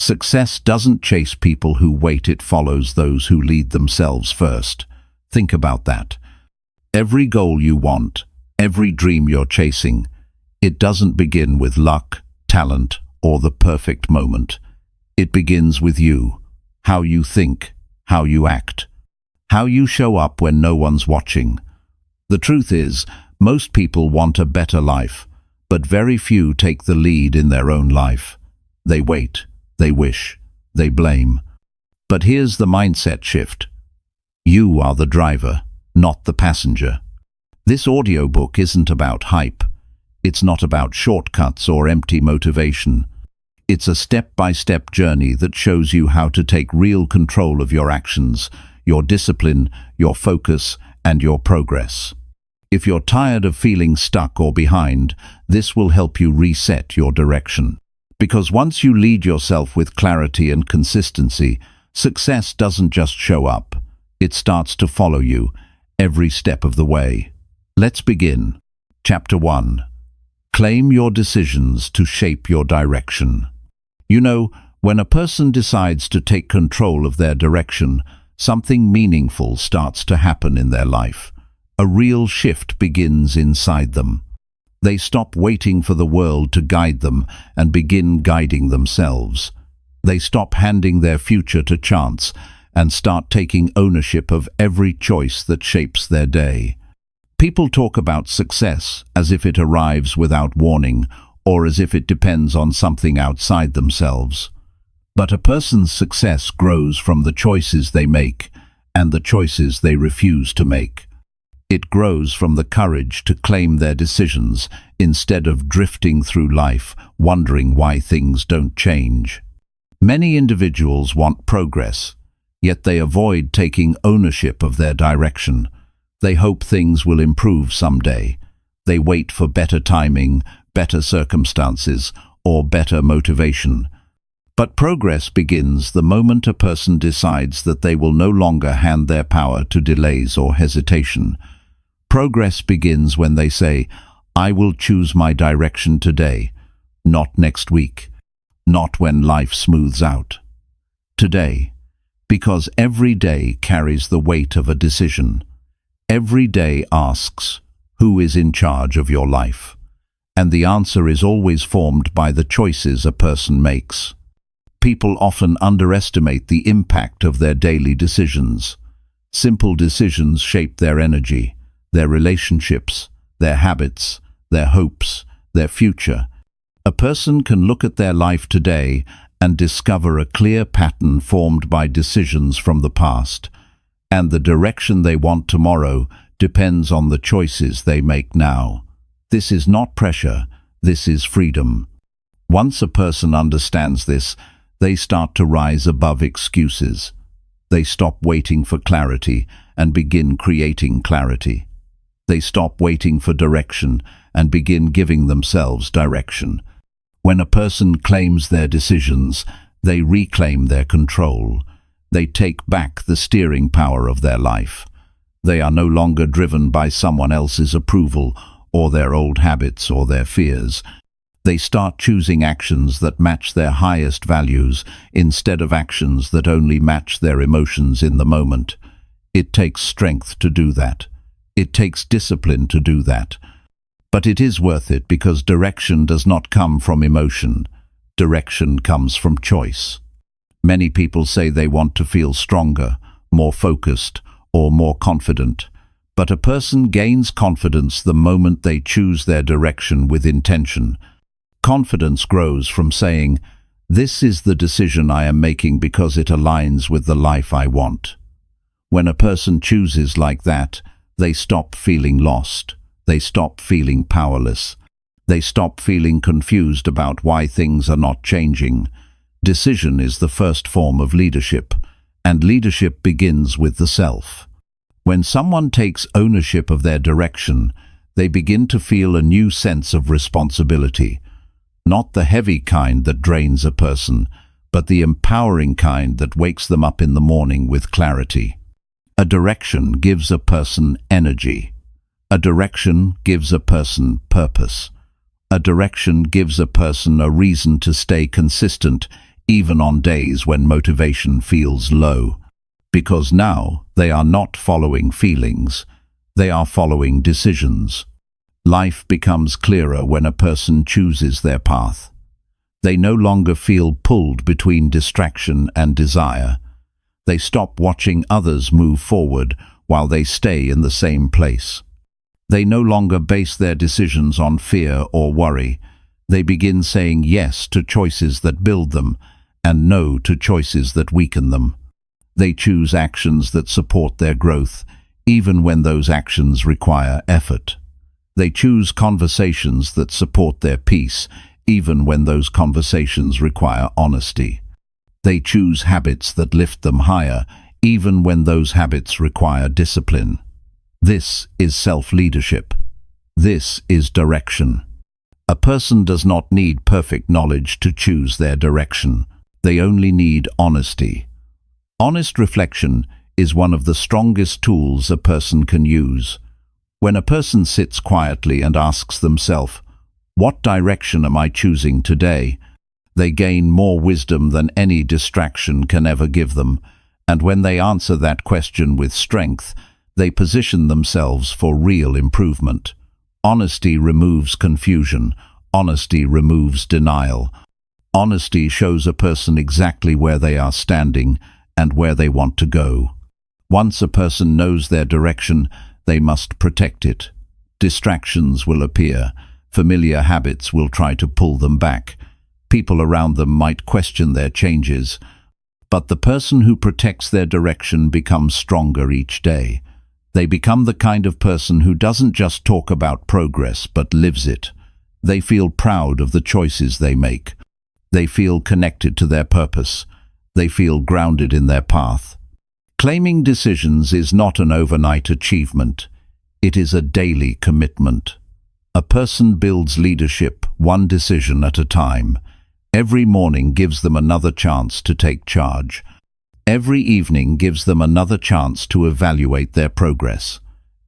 Success doesn't chase people who wait, it follows those who lead themselves first. Think about that. Every goal you want, every dream you're chasing, it doesn't begin with luck, talent, or the perfect moment. It begins with you, how you think, how you act, how you show up when no one's watching. The truth is, most people want a better life, but very few take the lead in their own life. They wait, they wish, they blame. But here's the mindset shift. You are the driver, not the passenger. This audiobook isn't about hype. It's not about shortcuts or empty motivation. It's a step-by-step journey that shows you how to take real control of your actions, your discipline, your focus, and your progress. If you're tired of feeling stuck or behind, this will help you reset your direction. Because once you lead yourself with clarity and consistency, success doesn't just show up. It starts to follow you every step of the way. Let's begin. Chapter 1. Claim your decisions to shape your direction. You know, when a person decides to take control of their direction, something meaningful starts to happen in their life. A real shift begins inside them. They stop waiting for the world to guide them and begin guiding themselves. They stop handing their future to chance and start taking ownership of every choice that shapes their day. People talk about success as if it arrives without warning or as if it depends on something outside themselves. But a person's success grows from the choices they make and the choices they refuse to make. It grows from the courage to claim their decisions instead of drifting through life wondering why things don't change. Many individuals want progress, yet they avoid taking ownership of their direction. They hope things will improve someday. They wait for better timing, better circumstances, or better motivation. But progress begins the moment a person decides that they will no longer hand their power to delays or hesitation. Progress begins when they say, I will choose my direction today, not next week, not when life smooths out. Today, because every day carries the weight of a decision. Every day asks, who is in charge of your life? And the answer is always formed by the choices a person makes. People often underestimate the impact of their daily decisions. Simple decisions shape their energy, their relationships, their habits, their hopes, their future. A person can look at their life today and discover a clear pattern formed by decisions from the past, and the direction they want tomorrow depends on the choices they make now. This is not pressure, this is freedom. Once a person understands this, they start to rise above excuses. They stop waiting for clarity and begin creating clarity. They stop waiting for direction and begin giving themselves direction. When a person claims their decisions, they reclaim their control. They take back the steering power of their life. They are no longer driven by someone else's approval or their old habits or their fears. They start choosing actions that match their highest values instead of actions that only match their emotions in the moment. It takes strength to do that. It takes discipline to do that. But it is worth it because direction does not come from emotion. Direction comes from choice. Many people say they want to feel stronger, more focused, or more confident. But a person gains confidence the moment they choose their direction with intention. Confidence grows from saying, "This is the decision I am making because it aligns with the life I want." When a person chooses like that, they stop feeling lost. They stop feeling powerless. They stop feeling confused about why things are not changing. Decision is the first form of leadership, and leadership begins with the self. When someone takes ownership of their direction, they begin to feel a new sense of responsibility. Not the heavy kind that drains a person, but the empowering kind that wakes them up in the morning with clarity. A direction gives a person energy. A direction gives a person purpose. A direction gives a person a reason to stay consistent even on days when motivation feels low. Because now they are not following feelings, they are following decisions. Life becomes clearer when a person chooses their path. They no longer feel pulled between distraction and desire. They stop watching others move forward while they stay in the same place. They no longer base their decisions on fear or worry. They begin saying yes to choices that build them and no to choices that weaken them. They choose actions that support their growth, even when those actions require effort. They choose conversations that support their peace, even when those conversations require honesty. They choose habits that lift them higher, even when those habits require discipline. This is self-leadership. This is direction. A person does not need perfect knowledge to choose their direction. They only need honesty. Honest reflection is one of the strongest tools a person can use. When a person sits quietly and asks themselves, "What direction am I choosing today?" they gain more wisdom than any distraction can ever give them, and when they answer that question with strength, they position themselves for real improvement. Honesty removes confusion. Honesty removes denial. Honesty shows a person exactly where they are standing and where they want to go. Once a person knows their direction, they must protect it. Distractions will appear. Familiar habits will try to pull them back. People around them might question their changes. But the person who protects their direction becomes stronger each day. They become the kind of person who doesn't just talk about progress but lives it. They feel proud of the choices they make. They feel connected to their purpose. They feel grounded in their path. Claiming decisions is not an overnight achievement. It is a daily commitment. A person builds leadership one decision at a time. Every morning gives them another chance to take charge. Every evening gives them another chance to evaluate their progress.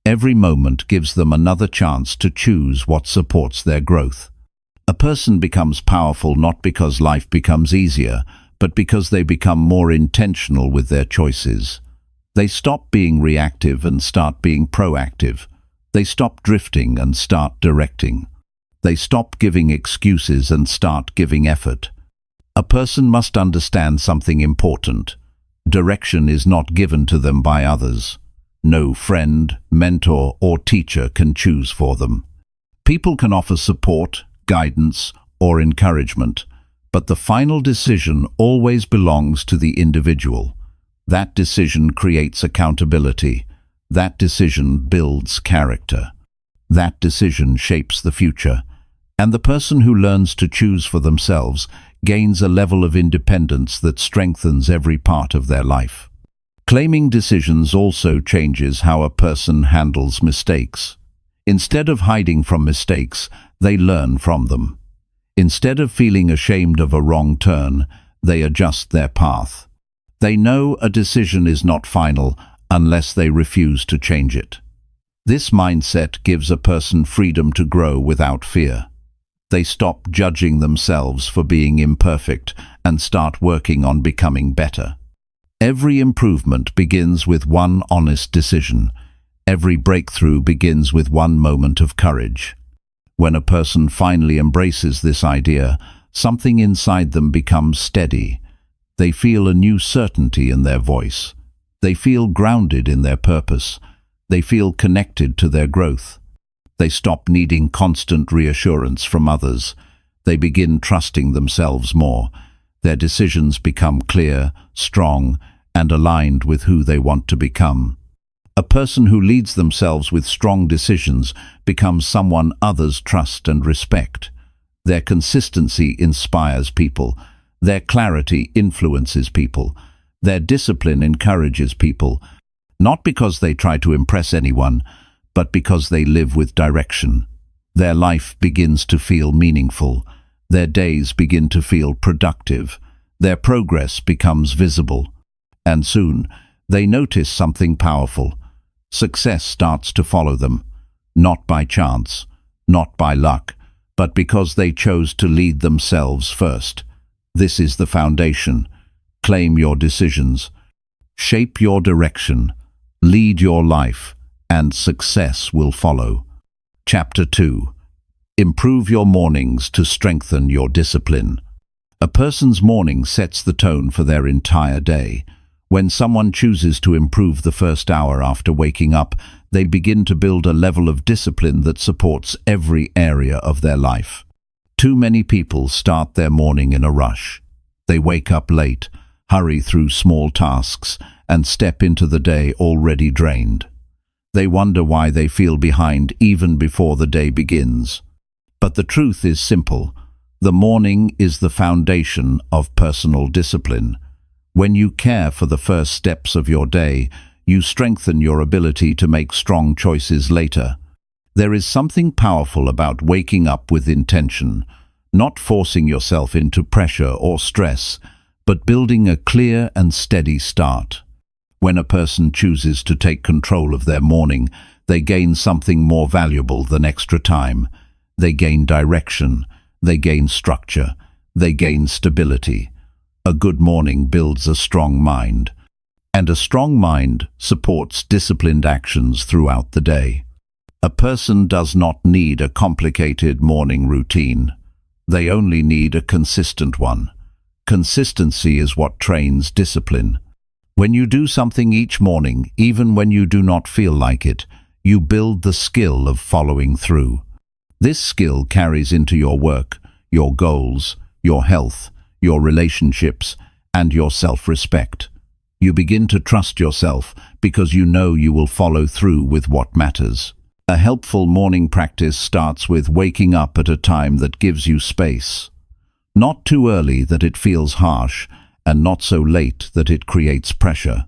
Every moment gives them another chance to choose what supports their growth. A person becomes powerful not because life becomes easier, but because they become more intentional with their choices. They stop being reactive and start being proactive. They stop drifting and start directing. They stop giving excuses and start giving effort. A person must understand something important. Direction is not given to them by others. No friend, mentor, or teacher can choose for them. People can offer support, guidance, or encouragement, but the final decision always belongs to the individual. That decision creates accountability. That decision builds character. That decision shapes the future. And the person who learns to choose for themselves gains a level of independence that strengthens every part of their life. Claiming decisions also changes how a person handles mistakes. Instead of hiding from mistakes, they learn from them. Instead of feeling ashamed of a wrong turn, they adjust their path. They know a decision is not final unless they refuse to change it. This mindset gives a person freedom to grow without fear. They stop judging themselves for being imperfect and start working on becoming better. Every improvement begins with one honest decision. Every breakthrough begins with one moment of courage. When a person finally embraces this idea, something inside them becomes steady. They feel a new certainty in their voice. They feel grounded in their purpose. They feel connected to their growth. They stop needing constant reassurance from others. They begin trusting themselves more. Their decisions become clear, strong, and aligned with who they want to become. A person who leads themselves with strong decisions becomes someone others trust and respect. Their consistency inspires people. Their clarity influences people. Their discipline encourages people, not because they try to impress anyone, but because they live with direction. Their life begins to feel meaningful. Their days begin to feel productive. Their progress becomes visible. And soon, they notice something powerful. Success starts to follow them, not by chance, not by luck, but because they chose to lead themselves first. This is the foundation. Claim your decisions. Shape your direction. Lead your life, and success will follow. Chapter 2. Improve your mornings to strengthen your discipline. A person's morning sets the tone for their entire day. When someone chooses to improve the first hour after waking up, they begin to build a level of discipline that supports every area of their life. Too many people start their morning in a rush. They wake up late, hurry through small tasks, and step into the day already drained. They wonder why they feel behind even before the day begins. But the truth is simple. The morning is the foundation of personal discipline. When you care for the first steps of your day, you strengthen your ability to make strong choices later. There is something powerful about waking up with intention, not forcing yourself into pressure or stress, but building a clear and steady start. When a person chooses to take control of their morning, they gain something more valuable than extra time. They gain direction, they gain structure, they gain stability. A good morning builds a strong mind, and a strong mind supports disciplined actions throughout the day. A person does not need a complicated morning routine. They only need a consistent one. Consistency is what trains discipline. When you do something each morning, even when you do not feel like it, you build the skill of following through. This skill carries into your work, your goals, your health, your relationships, and your self-respect. You begin to trust yourself because you know you will follow through with what matters. A helpful morning practice starts with waking up at a time that gives you space. Not too early that it feels harsh, and not so late that it creates pressure.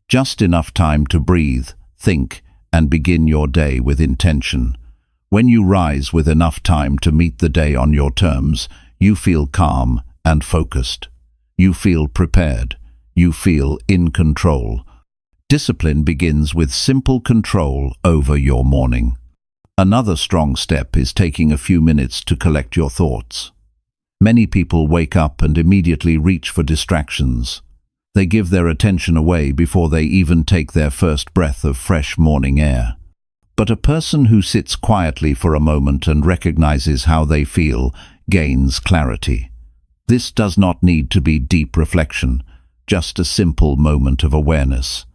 Just enough time to breathe, think, and begin your day with intention. When you rise with enough time to meet the day on your terms, you feel calm and focused. You feel prepared. You feel in control. Discipline begins with simple control over your morning. Another strong step is taking a few minutes to collect your thoughts. Many people wake up and immediately reach for distractions. They give their attention away before they even take their first breath of fresh morning air. But a person who sits quietly for a moment and recognizes how they feel gains clarity. This does not need to be deep reflection, just a simple moment of awareness.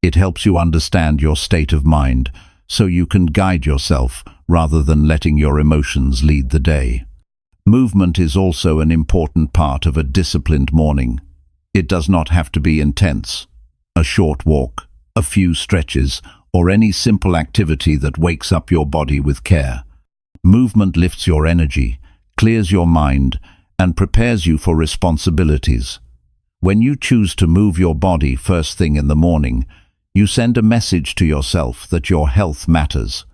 It helps you understand your state of mind, so you can guide yourself rather than letting your emotions lead the day. Movement is also an important part of a disciplined morning. It does not have to be intense. A short walk, a few stretches, or any simple activity that wakes up your body with care. Movement lifts your energy, clears your mind, and prepares you for responsibilities. When you choose to move your body first thing in the morning, you send a message to yourself that your health matters.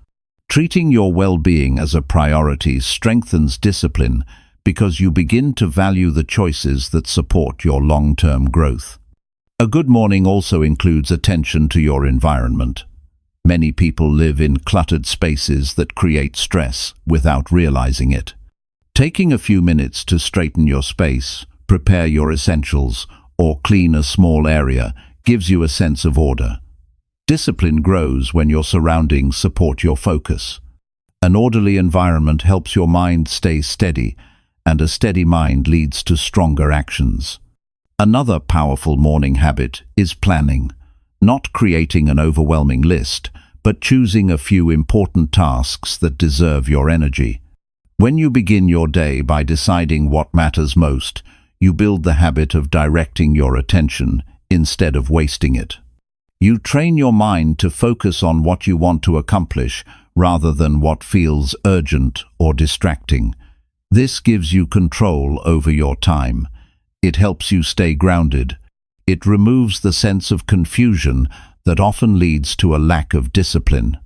Treating your well-being as a priority strengthens discipline because you begin to value the choices that support your long-term growth. A good morning also includes attention to your environment. Many people live in cluttered spaces that create stress without realizing it. Taking a few minutes to straighten your space, prepare your essentials, or clean a small area gives you a sense of order. Discipline grows when your surroundings support your focus. An orderly environment helps your mind stay steady, and a steady mind leads to stronger actions. Another powerful morning habit is planning. Not creating an overwhelming list, but choosing a few important tasks that deserve your energy. When you begin your day by deciding what matters most, you build the habit of directing your attention instead of wasting it. You train your mind to focus on what you want to accomplish rather than what feels urgent or distracting. This gives you control over your time. It helps you stay grounded. It removes the sense of confusion that often leads to a lack of discipline.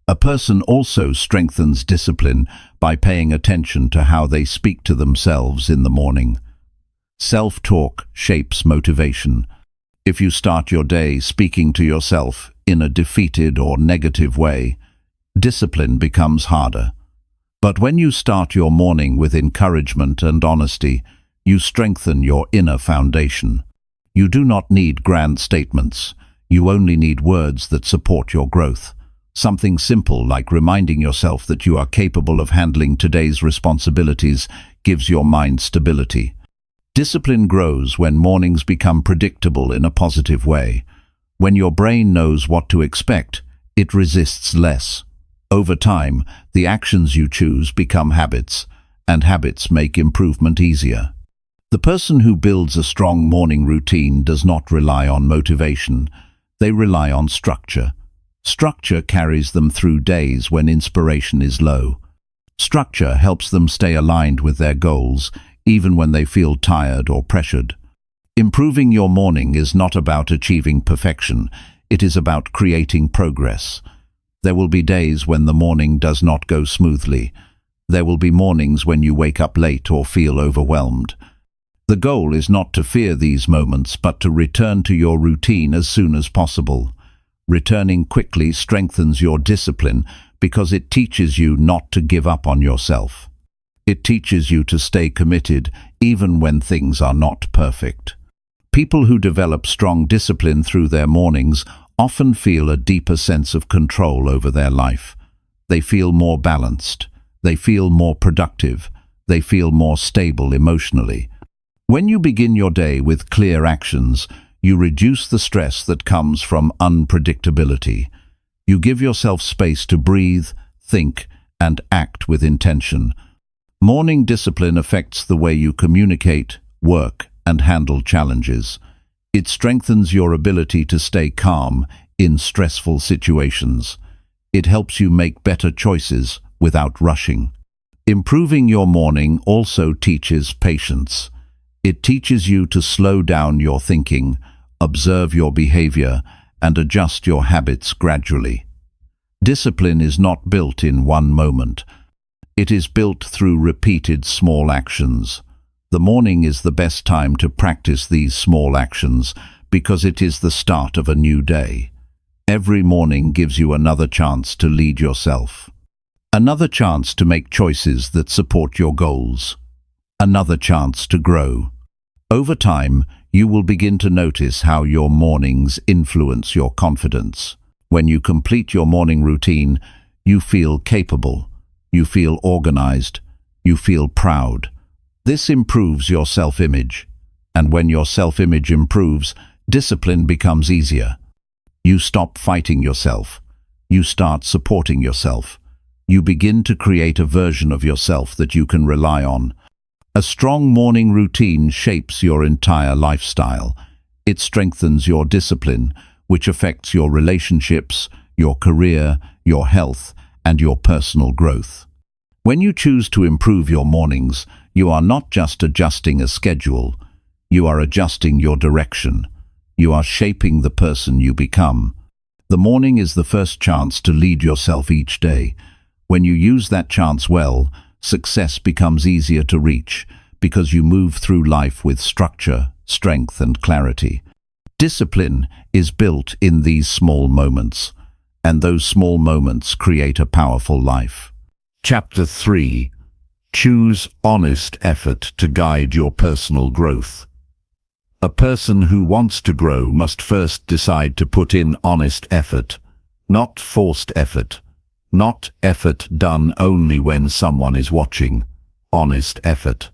A person also strengthens discipline by paying attention to how they speak to themselves in the morning. Self-talk shapes motivation. If you start your day speaking to yourself in a defeated or negative way, discipline becomes harder. But when you start your morning with encouragement and honesty, You strengthen your inner foundation. You do not need grand statements. You only need words that support your growth. Something simple like reminding yourself that you are capable of handling today's responsibilities gives your mind stability. Discipline grows when mornings become predictable in a positive way. When your brain knows what to expect, it resists less. Over time, the actions you choose become habits, and habits make improvement easier. The person who builds a strong morning routine does not rely on motivation. They rely on structure. Structure carries them through days when inspiration is low. Structure helps them stay aligned with their goals, even when they feel tired or pressured. Improving your morning is not about achieving perfection. It is about creating progress. There will be days when the morning does not go smoothly. There will be mornings when you wake up late or feel overwhelmed. The goal is not to fear these moments, but to return to your routine as soon as possible. Returning quickly strengthens your discipline because it teaches you not to give up on yourself. It teaches you to stay committed even when things are not perfect. People who develop strong discipline through their mornings often feel a deeper sense of control over their life. They feel more balanced. They feel more productive. They feel more stable emotionally. When you begin your day with clear actions, you reduce the stress that comes from unpredictability. You give yourself space to breathe, think, and act with intention. Morning discipline affects the way you communicate, work, and handle challenges. It strengthens your ability to stay calm in stressful situations. It helps you make better choices without rushing. Improving your morning also teaches patience. It teaches you to slow down your thinking, observe your behavior, and adjust your habits gradually. Discipline is not built in one moment. It is built through repeated small actions. The morning is the best time to practice these small actions because it is the start of a new day. Every morning gives you another chance to lead yourself. Another chance to make choices that support your goals. Another chance to grow. Over time, you will begin to notice how your mornings influence your confidence. When you complete your morning routine, you feel capable. You feel organized. You feel proud. This improves your self-image. And when your self-image improves, discipline becomes easier. You stop fighting yourself. You start supporting yourself. You begin to create a version of yourself that you can rely on. A strong morning routine shapes your entire lifestyle. It strengthens your discipline, which affects your relationships, your career, your health, and your personal growth. When you choose to improve your mornings, you are not just adjusting a schedule. You are adjusting your direction. You are shaping the person you become. The morning is the first chance to lead yourself each day. When you use that chance well, success becomes easier to reach because you move through life with structure, strength, and clarity. Discipline is built in these small moments, and those small moments create a powerful life. Chapter 3. Choose honest effort to guide your personal growth. A person who wants to grow must first decide to put in honest effort, not forced effort. Not effort done only when someone is watching. Honest effort.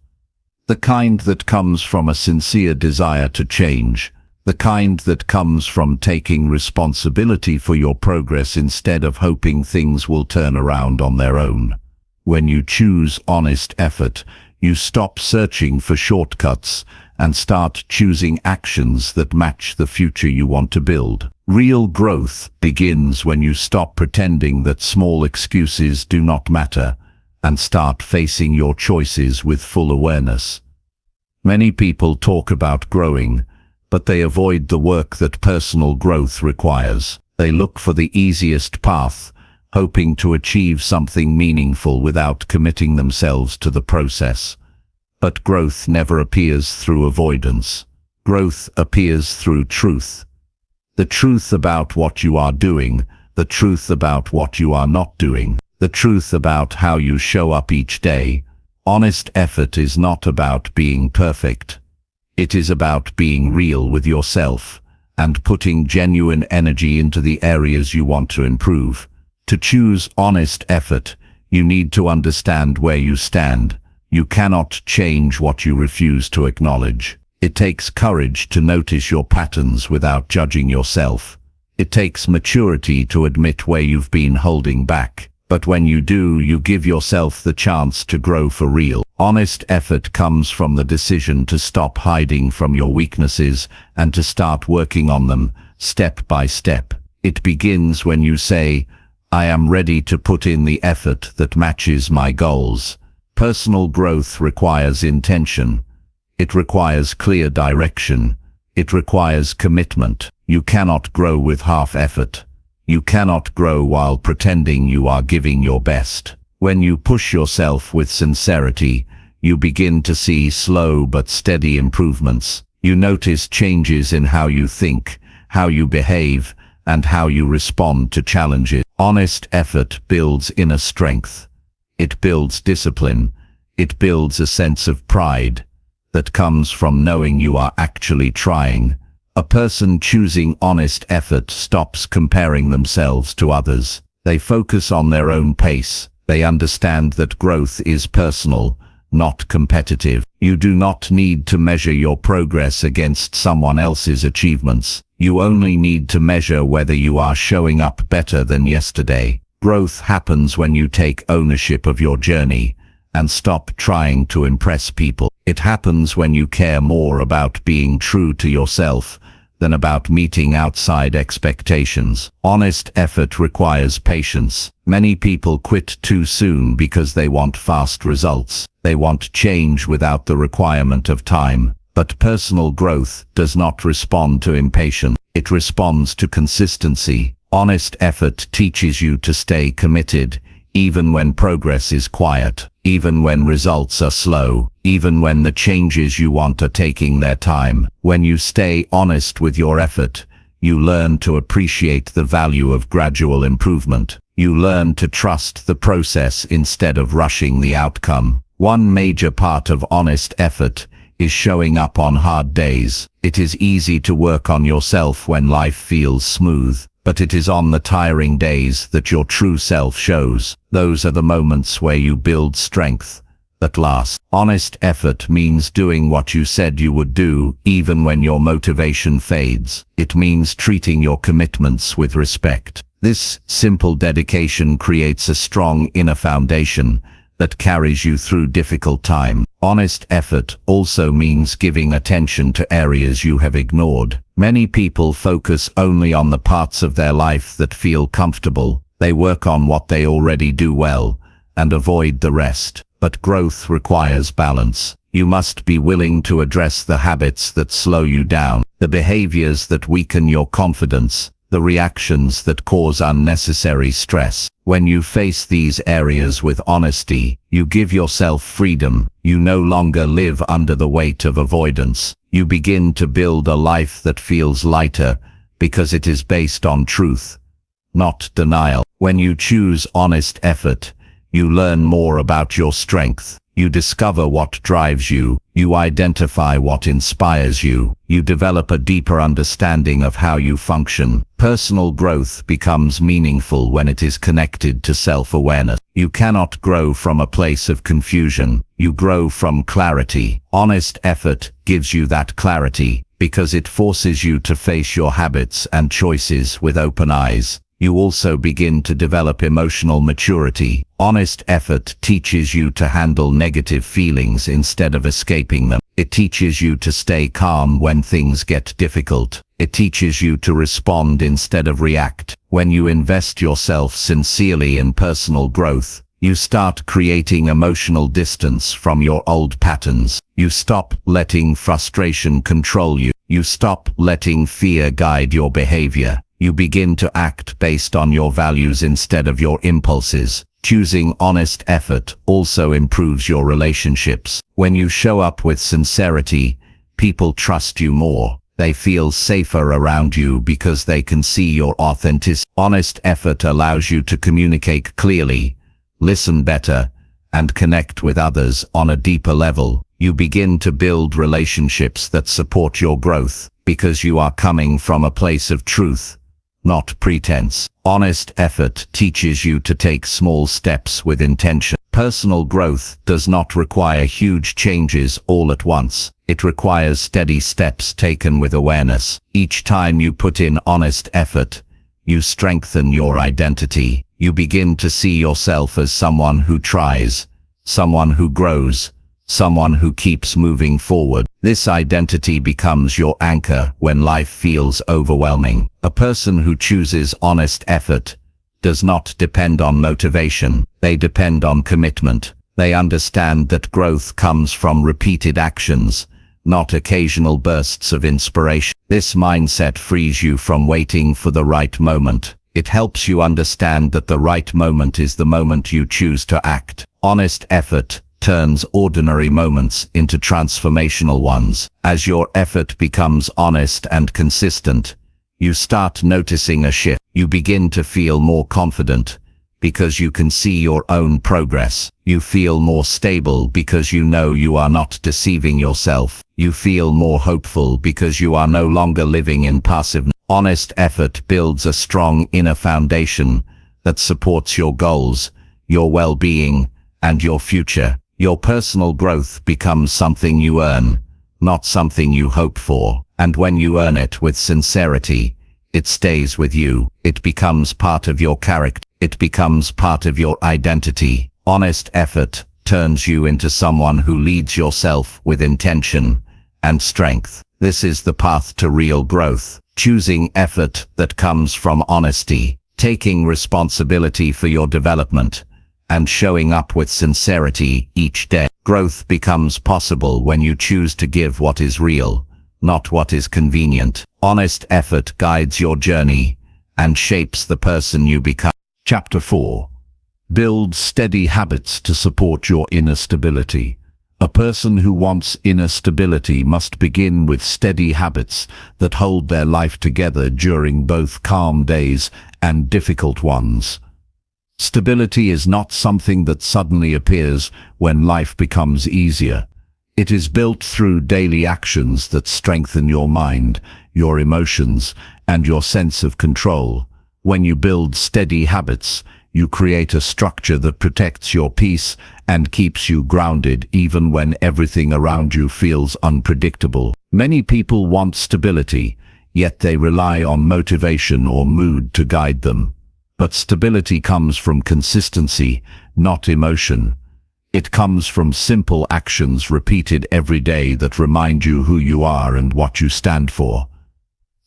The kind that comes from a sincere desire to change. The kind that comes from taking responsibility for your progress instead of hoping things will turn around on their own. When you choose honest effort, you stop searching for shortcuts and start choosing actions that match the future you want to build. Real growth begins when you stop pretending that small excuses do not matter and start facing your choices with full awareness. Many people talk about growing, but they avoid the work that personal growth requires. They look for the easiest path, hoping to achieve something meaningful without committing themselves to the process. But growth never appears through avoidance. Growth appears through truth. The truth about what you are doing, the truth about what you are not doing, the truth about how you show up each day. Honest effort is not about being perfect. It is about being real with yourself and putting genuine energy into the areas you want to improve. To choose honest effort, you need to understand where you stand. You cannot change what you refuse to acknowledge. It takes courage to notice your patterns without judging yourself. It takes maturity to admit where you've been holding back. But when you do, you give yourself the chance to grow for real. Honest effort comes from the decision to stop hiding from your weaknesses and to start working on them, step by step. It begins when you say, "I am ready to put in the effort that matches my goals." Personal growth requires intention. It requires clear direction. It requires commitment. You cannot grow with half effort. You cannot grow while pretending you are giving your best. When you push yourself with sincerity, you begin to see slow but steady improvements. You notice changes in how you think, how you behave, and how you respond to challenges. Honest effort builds inner strength. It builds discipline. It builds a sense of pride that comes from knowing you are actually trying. A person choosing honest effort stops comparing themselves to others. They focus on their own pace. They understand that growth is personal, not competitive. You do not need to measure your progress against someone else's achievements. You only need to measure whether you are showing up better than yesterday. Growth happens when you take ownership of your journey and stop trying to impress people. It happens when you care more about being true to yourself than about meeting outside expectations. Honest effort requires patience. Many people quit too soon because they want fast results. They want change without the requirement of time. But personal growth does not respond to impatience. It responds to consistency. Honest effort teaches you to stay committed, even when progress is quiet, even when results are slow, even when the changes you want are taking their time. When you stay honest with your effort, you learn to appreciate the value of gradual improvement. You learn to trust the process instead of rushing the outcome. One major part of honest effort is showing up on hard days. It is easy to work on yourself when life feels smooth, but it is on the tiring days that your true self shows. Those are the moments where you build strength that lasts. Honest effort means doing what you said you would do, even when your motivation fades. It means treating your commitments with respect. This simple dedication creates a strong inner foundation that carries you through difficult times. Honest effort also means giving attention to areas you have ignored. Many people focus only on the parts of their life that feel comfortable. They work on what they already do well and avoid the rest. But growth requires balance. You must be willing to address the habits that slow you down, the behaviors that weaken your confidence, the reactions that cause unnecessary stress. When you face these areas with honesty, you give yourself freedom. You no longer live under the weight of avoidance. You begin to build a life that feels lighter because it is based on truth, not denial. When you choose honest effort, you learn more about your strength. You discover what drives you. You identify what inspires you. You develop a deeper understanding of how you function. Personal growth becomes meaningful when it is connected to self-awareness. You cannot grow from a place of confusion. You grow from clarity. Honest effort gives you that clarity because it forces you to face your habits and choices with open eyes. You also begin to develop emotional maturity. Honest effort teaches you to handle negative feelings instead of escaping them. It teaches you to stay calm when things get difficult. It teaches you to respond instead of react. When you invest yourself sincerely in personal growth, you start creating emotional distance from your old patterns. You stop letting frustration control you. You stop letting fear guide your behavior. You begin to act based on your values instead of your impulses. Choosing honest effort also improves your relationships. When you show up with sincerity, people trust you more. They feel safer around you because they can see your authenticity. Honest effort allows you to communicate clearly, listen better, and connect with others on a deeper level. You begin to build relationships that support your growth because you are coming from a place of truth, not pretense. Honest effort teaches you to take small steps with intention. Personal growth does not require huge changes all at once. It requires steady steps taken with awareness. Each time you put in honest effort, you strengthen your identity. You begin to see yourself as someone who tries, someone who grows, someone who keeps moving forward. This identity becomes your anchor when life feels overwhelming. A person who chooses honest effort does not depend on motivation. They depend on commitment. They understand that growth comes from repeated actions, not occasional bursts of inspiration. This mindset frees you from waiting for the right moment. It helps you understand that the right moment is the moment you choose to act. Honest effort turns ordinary moments into transformational ones. As your effort becomes honest and consistent, you start noticing a shift. You begin to feel more confident because you can see your own progress. You feel more stable because you know you are not deceiving yourself. You feel more hopeful because you are no longer living in passiveness. Honest effort builds a strong inner foundation that supports your goals, your well-being, and your future. Your personal growth becomes something you earn, not something you hope for. And when you earn it with sincerity, it stays with you. It becomes part of your character. It becomes part of your identity. Honest effort turns you into someone who leads yourself with intention and strength. This is the path to real growth. Choosing effort that comes from honesty, taking responsibility for your development, and showing up with sincerity each day. Growth becomes possible when you choose to give what is real, not what is convenient. Honest effort guides your journey and shapes the person you become. Chapter 4. Build steady habits to support your inner stability. A person who wants inner stability must begin with steady habits that hold their life together during both calm days and difficult ones. Stability is not something that suddenly appears when life becomes easier. It is built through daily actions that strengthen your mind, your emotions, and your sense of control. When you build steady habits, you create a structure that protects your peace and keeps you grounded even when everything around you feels unpredictable. Many people want stability, yet they rely on motivation or mood to guide them. But stability comes from consistency, not emotion. It comes from simple actions repeated every day that remind you who you are and what you stand for.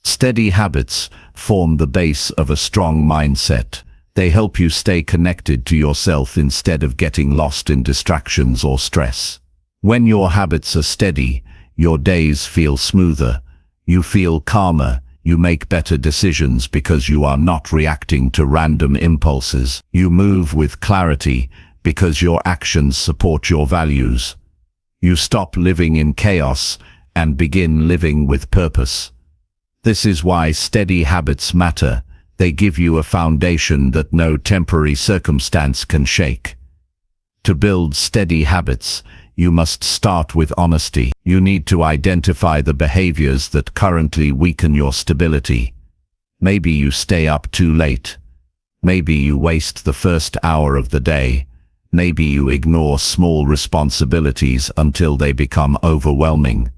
Steady habits form the base of a strong mindset. They help you stay connected to yourself instead of getting lost in distractions or stress. When your habits are steady, your days feel smoother. You feel calmer. You make better decisions because you are not reacting to random impulses. You move with clarity because your actions support your values. You stop living in chaos and begin living with purpose. This is why steady habits matter. They give you a foundation that no temporary circumstance can shake. To build steady habits, you must start with honesty. You need to identify the behaviors that currently weaken your stability. Maybe you stay up too late. Maybe you waste the first hour of the day. Maybe you ignore small responsibilities until they become overwhelming.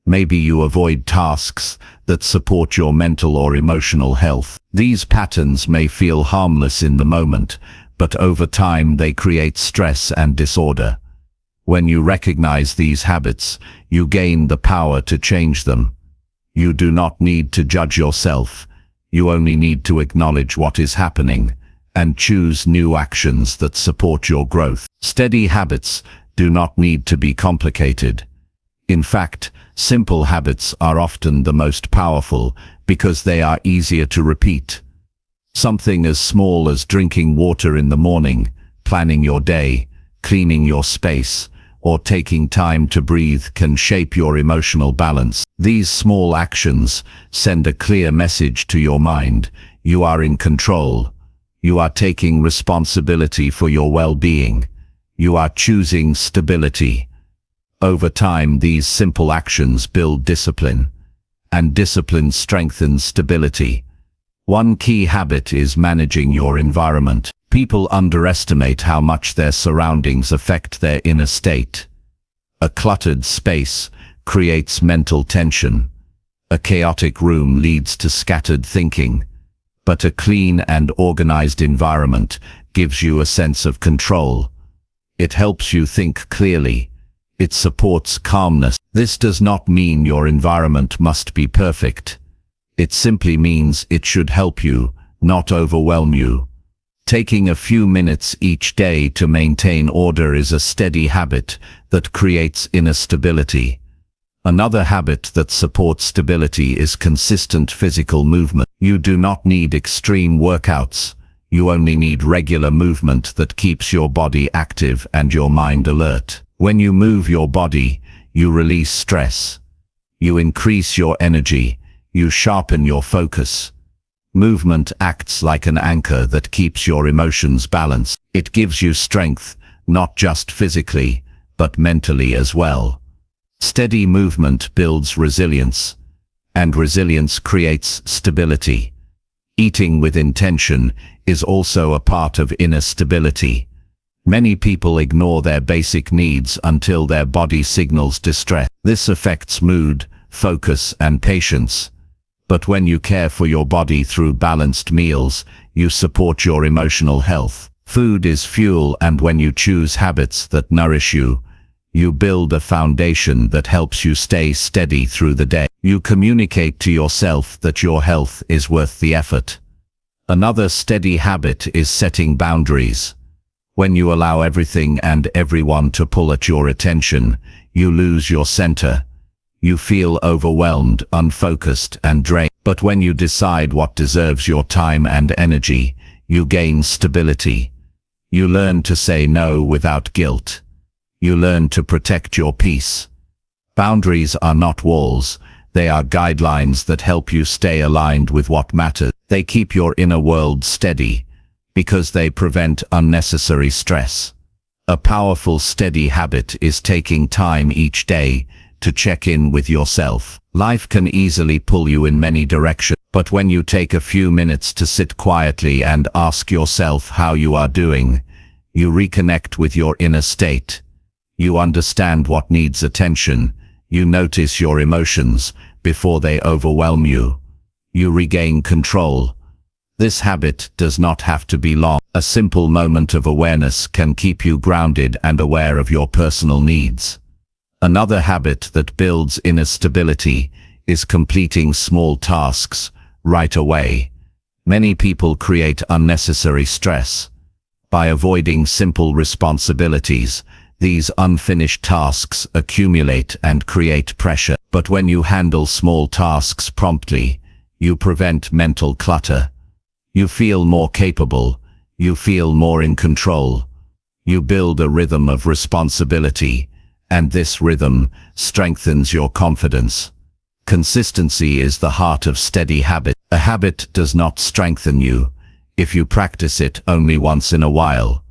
Maybe you avoid tasks that support your mental or emotional health. These patterns may feel harmless in the moment, but over time they create stress and disorder. When you recognize these habits, you gain the power to change them. You do not need to judge yourself. You only need to acknowledge what is happening and choose new actions that support your growth. Steady habits do not need to be complicated. In fact, simple habits are often the most powerful because they are easier to repeat. Something as small as drinking water in the morning, planning your day, cleaning your space, or taking time to breathe can shape your emotional balance. These small actions send a clear message to your mind. You are in control. You are taking responsibility for your well-being. You are choosing stability. Over time, these simple actions build discipline, and discipline strengthens stability. One key habit is managing your environment. People underestimate how much their surroundings affect their inner state. A cluttered space creates mental tension. A chaotic room leads to scattered thinking. But a clean and organized environment gives you a sense of control. It helps you think clearly. It supports calmness. This does not mean your environment must be perfect. It simply means it should help you, not overwhelm you. Taking a few minutes each day to maintain order is a steady habit that creates inner stability. Another habit that supports stability is consistent physical movement. You do not need extreme workouts. You only need regular movement that keeps your body active and your mind alert. When you move your body, you release stress. You increase your energy. You sharpen your focus. Movement acts like an anchor that keeps your emotions balanced. It gives you strength, not just physically, but mentally as well. Steady movement builds resilience, and resilience creates stability. Eating with intention is also a part of inner stability. Many people ignore their basic needs until their body signals distress. This affects mood, focus, and patience. But when you care for your body through balanced meals, you support your emotional health. Food is fuel, and when you choose habits that nourish you, you build a foundation that helps you stay steady through the day. You communicate to yourself that your health is worth the effort. Another steady habit is setting boundaries. When you allow everything and everyone to pull at your attention, you lose your center. You feel overwhelmed, unfocused, and drained. But when you decide what deserves your time and energy, you gain stability. You learn to say no without guilt. You learn to protect your peace. Boundaries are not walls. They are guidelines that help you stay aligned with what matters. They keep your inner world steady because they prevent unnecessary stress. A powerful, steady habit is taking time each day to check in with yourself. Life can easily pull you in many directions, but when you take a few minutes to sit quietly and ask yourself how you are doing, you reconnect with your inner state. You understand what needs attention. You notice your emotions before they overwhelm you. You regain control. This habit does not have to be long. A simple moment of awareness can keep you grounded and aware of your personal needs. Another habit that builds inner stability is completing small tasks right away. Many people create unnecessary stress. By avoiding simple responsibilities, these unfinished tasks accumulate and create pressure. But when you handle small tasks promptly, you prevent mental clutter. You feel more capable. You feel more in control. You build a rhythm of responsibility, and this rhythm strengthens your confidence. Consistency is the heart of steady habit. A habit does not strengthen you if you practice it only once in a while.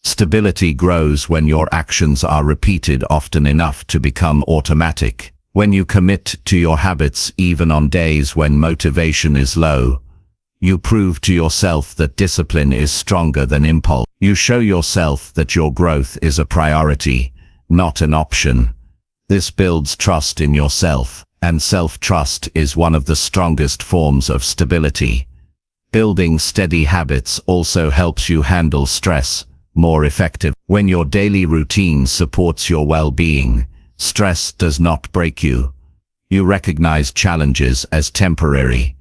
Stability grows when your actions are repeated often enough to become automatic. When you commit to your habits even on days when motivation is low, you prove to yourself that discipline is stronger than impulse. You show yourself that your growth is a priority, not an option. This builds trust in yourself, and self-trust is one of the strongest forms of stability. Building steady habits also helps you handle stress more effectively. When your daily routine supports your well-being, stress does not break you. You recognize challenges as temporary.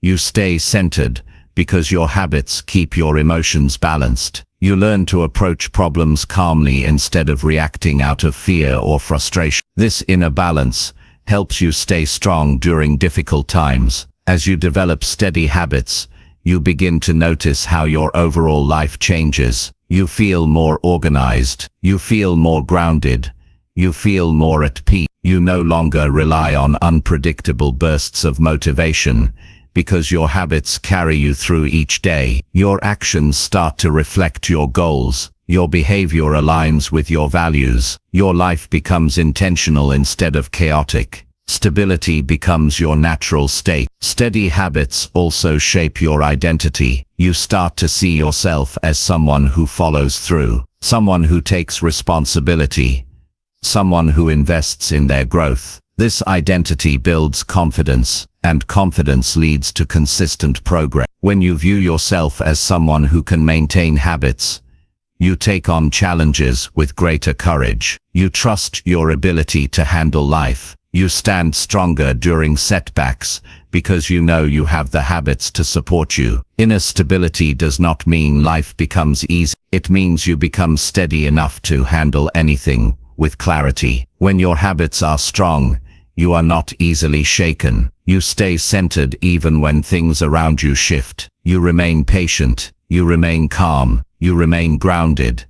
You stay centered because your habits keep your emotions balanced. You learn to approach problems calmly instead of reacting out of fear or frustration. This inner balance helps you stay strong during difficult times. As you develop steady habits, you begin to notice how your overall life changes. You feel more organized. You feel more grounded. You feel more at peace. You no longer rely on unpredictable bursts of motivation because your habits carry you through each day. Your actions start to reflect your goals. Your behavior aligns with your values. Your life becomes intentional instead of chaotic. Stability becomes your natural state. Steady habits also shape your identity. You start to see yourself as someone who follows through, someone who takes responsibility, someone who invests in their growth. This identity builds confidence, and confidence leads to consistent progress. When you view yourself as someone who can maintain habits, you take on challenges with greater courage. You trust your ability to handle life. You stand stronger during setbacks because you know you have the habits to support you. Inner stability does not mean life becomes easy. It means you become steady enough to handle anything with clarity. When your habits are strong, you are not easily shaken. You stay centered even when things around you shift. You remain patient. You remain calm. You remain grounded.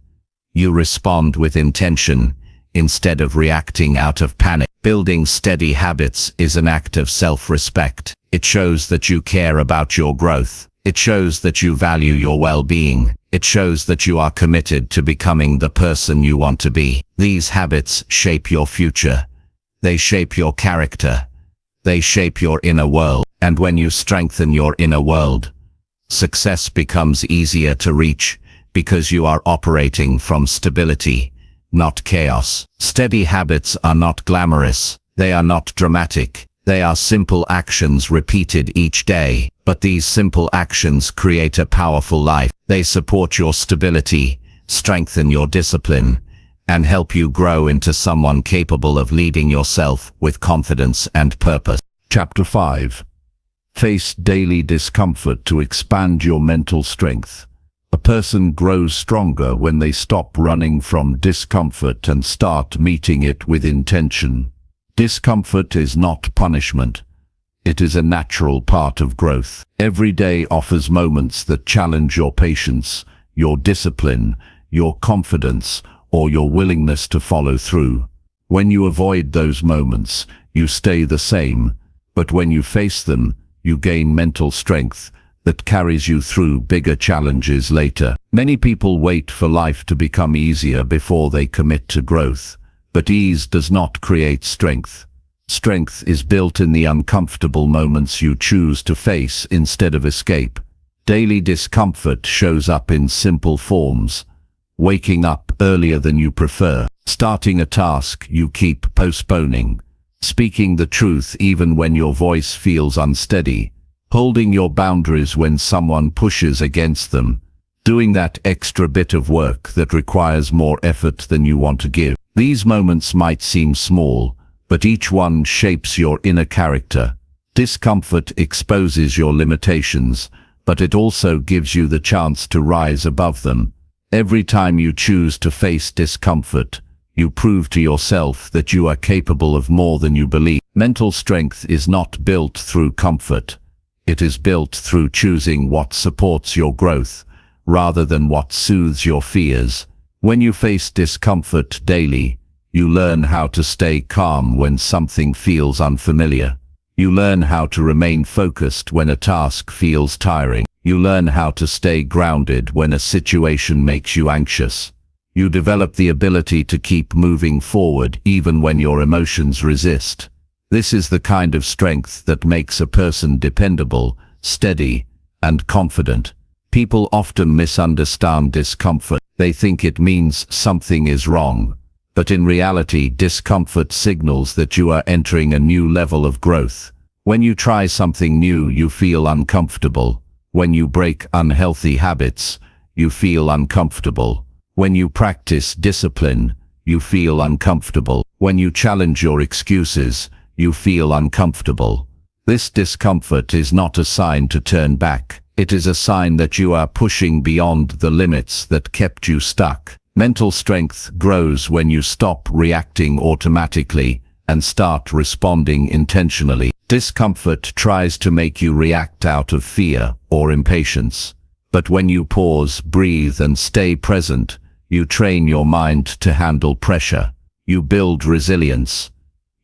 You respond with intention instead of reacting out of panic. Building steady habits is an act of self-respect. It shows that you care about your growth. It shows that you value your well-being. It shows that you are committed to becoming the person you want to be. These habits shape your future. They shape your character. They shape your inner world. And when you strengthen your inner world, success becomes easier to reach because you are operating from stability, not chaos. Steady habits are not glamorous. They are not dramatic. They are simple actions repeated each day. But these simple actions create a powerful life. They support your stability, strengthen your discipline, and help you grow into someone capable of leading yourself with confidence and purpose. Chapter 5. Face daily discomfort to expand your mental strength. A person grows stronger when they stop running from discomfort and start meeting it with intention. Discomfort is not punishment. It is a natural part of growth. Every day offers moments that challenge your patience, your discipline, your confidence, or your willingness to follow through. When you avoid those moments, you stay the same, but when you face them, you gain mental strength that carries you through bigger challenges later. Many people wait for life to become easier before they commit to growth, but ease does not create strength. Strength is built in the uncomfortable moments you choose to face instead of escape. Daily discomfort shows up in simple forms. Waking up earlier than you prefer, starting a task you keep postponing, speaking the truth even when your voice feels unsteady, holding your boundaries when someone pushes against them, doing that extra bit of work that requires more effort than you want to give. These moments might seem small, but each one shapes your inner character. Discomfort exposes your limitations, but it also gives you the chance to rise above them. Every time you choose to face discomfort, you prove to yourself that you are capable of more than you believe. Mental strength is not built through comfort. It is built through choosing what supports your growth, rather than what soothes your fears. When you face discomfort daily, you learn how to stay calm when something feels unfamiliar. You learn how to remain focused when a task feels tiring. You learn how to stay grounded when a situation makes you anxious. You develop the ability to keep moving forward even when your emotions resist. This is the kind of strength that makes a person dependable, steady, and confident. People often misunderstand discomfort. They think it means something is wrong. But in reality, discomfort signals that you are entering a new level of growth. When you try something new, you feel uncomfortable. When you break unhealthy habits, you feel uncomfortable. When you practice discipline, you feel uncomfortable. When you challenge your excuses, you feel uncomfortable. This discomfort is not a sign to turn back. It is a sign that you are pushing beyond the limits that kept you stuck. Mental strength grows when you stop reacting automatically and start responding intentionally. Discomfort tries to make you react out of fear or impatience. But when you pause, breathe, and stay present, you train your mind to handle pressure. You build resilience.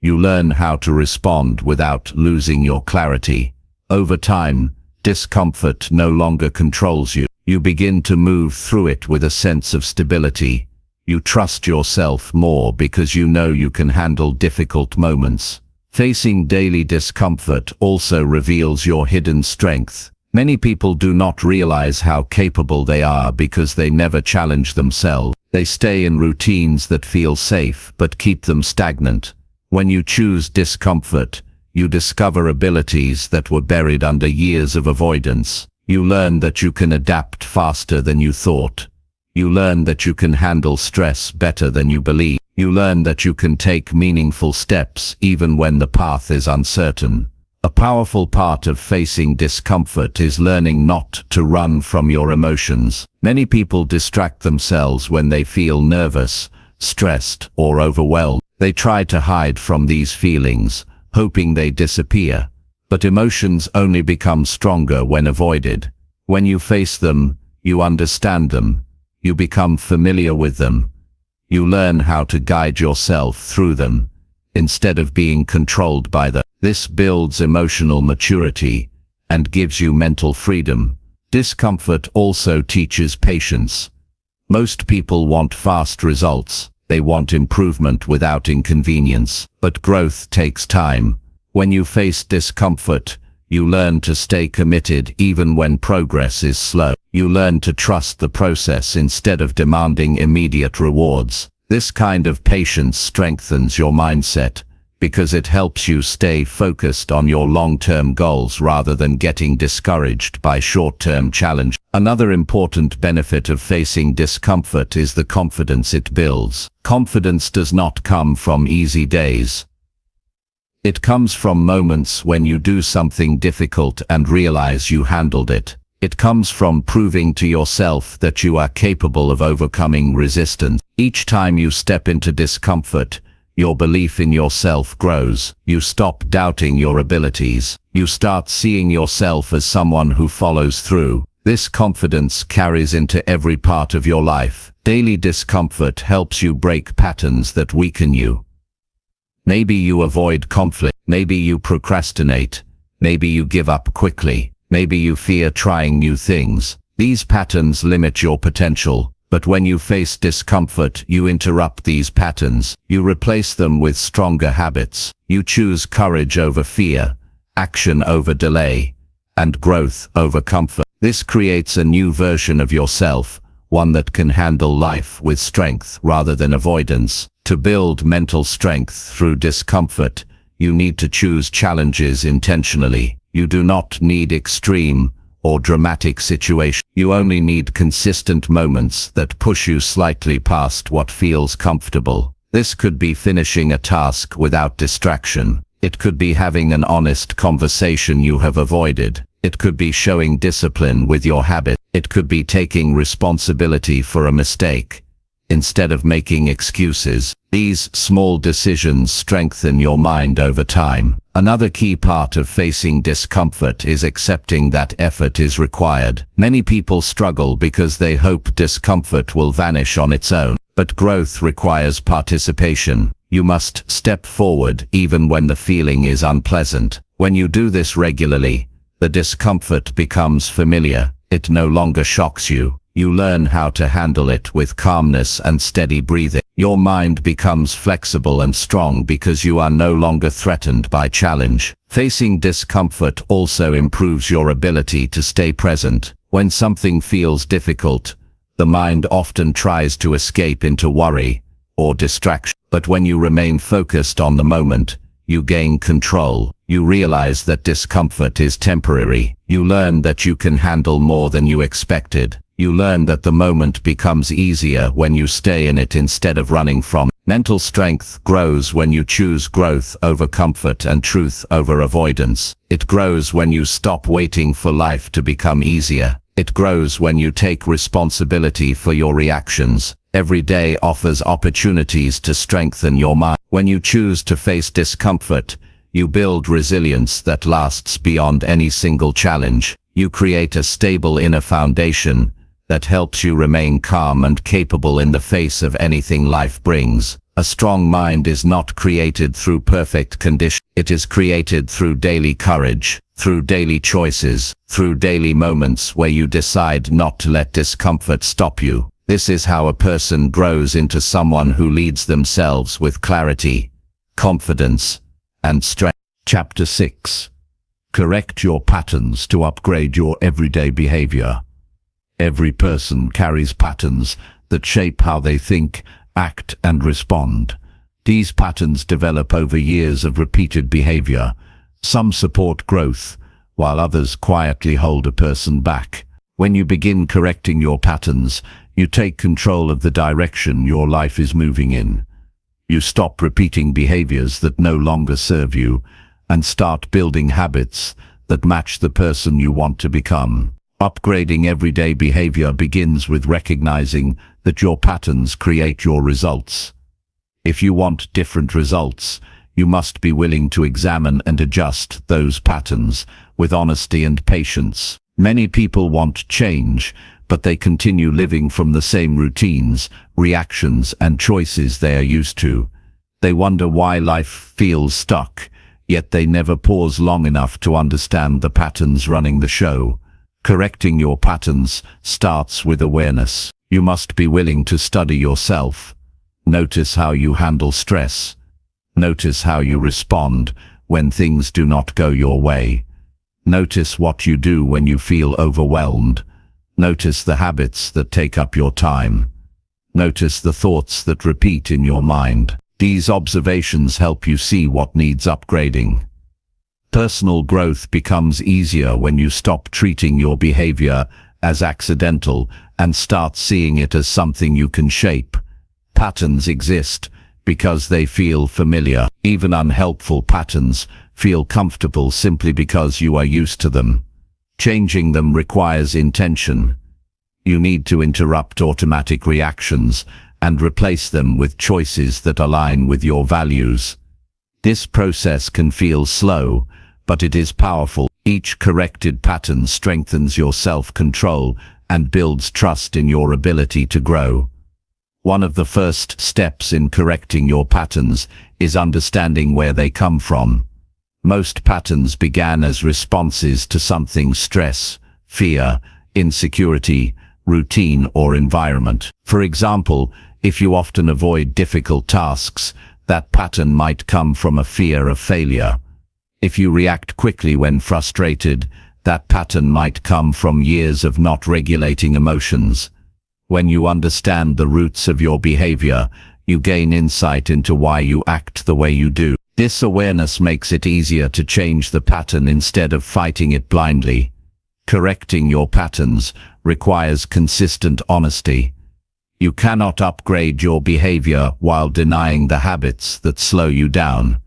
You learn how to respond without losing your clarity. Over time, discomfort no longer controls you. You begin to move through it with a sense of stability. You trust yourself more because you know you can handle difficult moments. Facing daily discomfort also reveals your hidden strength. Many people do not realize how capable they are because they never challenge themselves. They stay in routines that feel safe but keep them stagnant. When you choose discomfort, you discover abilities that were buried under years of avoidance. You learn that you can adapt faster than you thought. You learn that you can handle stress better than you believe. You learn that you can take meaningful steps even when the path is uncertain. A powerful part of facing discomfort is learning not to run from your emotions. Many people distract themselves when they feel nervous, stressed, or overwhelmed. They try to hide from these feelings, hoping they disappear. But emotions only become stronger when avoided. When you face them, you understand them. You become familiar with them. You learn how to guide yourself through them, instead of being controlled by them. This builds emotional maturity and gives you mental freedom. Discomfort also teaches patience. Most people want fast results. They want improvement without inconvenience. But growth takes time. When you face discomfort, you learn to stay committed even when progress is slow. You learn to trust the process instead of demanding immediate rewards. This kind of patience strengthens your mindset because it helps you stay focused on your long-term goals rather than getting discouraged by short-term challenge. Another important benefit of facing discomfort is the confidence it builds. Confidence does not come from easy days. It comes from moments when you do something difficult and realize you handled it. It comes from proving to yourself that you are capable of overcoming resistance. Each time you step into discomfort, your belief in yourself grows. You stop doubting your abilities. You start seeing yourself as someone who follows through. This confidence carries into every part of your life. Daily discomfort helps you break patterns that weaken you. Maybe you avoid conflict. Maybe you procrastinate. Maybe you give up quickly. Maybe you fear trying new things. These patterns limit your potential. But when you face discomfort, you interrupt these patterns. You replace them with stronger habits. You choose courage over fear, action over delay, and growth over comfort. This creates a new version of yourself, one that can handle life with strength rather than avoidance. To build mental strength through discomfort, you need to choose challenges intentionally. You do not need extreme or dramatic situations. You only need consistent moments that push you slightly past what feels comfortable. This could be finishing a task without distraction. It could be having an honest conversation you have avoided. It could be showing discipline with your habit. It could be taking responsibility for a mistake instead of making excuses. These small decisions strengthen your mind over time. Another key part of facing discomfort is accepting that effort is required. Many people struggle because they hope discomfort will vanish on its own. But growth requires participation. You must step forward even when the feeling is unpleasant. When you do this regularly, the discomfort becomes familiar. It no longer shocks you. You learn how to handle it with calmness and steady breathing. Your mind becomes flexible and strong because you are no longer threatened by challenge. Facing discomfort also improves your ability to stay present. When something feels difficult, the mind often tries to escape into worry or distraction. But when you remain focused on the moment, you gain control. You realize that discomfort is temporary. You learn that you can handle more than you expected. You learn that the moment becomes easier when you stay in it instead of running from it. Mental strength grows when you choose growth over comfort and truth over avoidance. It grows when you stop waiting for life to become easier. It grows when you take responsibility for your reactions. Every day offers opportunities to strengthen your mind. When you choose to face discomfort, you build resilience that lasts beyond any single challenge. You create a stable inner foundation that helps you remain calm and capable in the face of anything life brings. A strong mind is not created through perfect conditions. It is created through daily courage, through daily choices, through daily moments where you decide not to let discomfort stop you. This is how a person grows into someone who leads themselves with clarity, confidence, and strength. Chapter 6. Correct your patterns to upgrade your everyday behavior. Every person carries patterns that shape how they think, act, and respond. These patterns develop over years of repeated behavior. Some support growth, while others quietly hold a person back. When you begin correcting your patterns, you take control of the direction your life is moving in. You stop repeating behaviors that no longer serve you, and start building habits that match the person you want to become. Upgrading everyday behavior begins with recognizing that your patterns create your results. If you want different results, you must be willing to examine and adjust those patterns with honesty and patience. Many people want change, but they continue living from the same routines, reactions, and choices they are used to. They wonder why life feels stuck, yet they never pause long enough to understand the patterns running the show. Correcting your patterns starts with awareness. You must be willing to study yourself. Notice how you handle stress. Notice how you respond when things do not go your way. Notice what you do when you feel overwhelmed. Notice the habits that take up your time. Notice the thoughts that repeat in your mind. These observations help you see what needs upgrading. Personal growth becomes easier when you stop treating your behavior as accidental and start seeing it as something you can shape. Patterns exist because they feel familiar. Even unhelpful patterns feel comfortable simply because you are used to them. Changing them requires intention. You need to interrupt automatic reactions and replace them with choices that align with your values. This process can feel slow, but it is powerful. Each corrected pattern strengthens your self-control and builds trust in your ability to grow. One of the first steps in correcting your patterns is understanding where they come from. Most patterns began as responses to something: stress, fear, insecurity, routine, or environment. For example, if you often avoid difficult tasks, that pattern might come from a fear of failure. If you react quickly when frustrated, that pattern might come from years of not regulating emotions. When you understand the roots of your behavior, you gain insight into why you act the way you do. This awareness makes it easier to change the pattern instead of fighting it blindly. Correcting your patterns requires consistent honesty. You cannot upgrade your behavior while denying the habits that slow you down.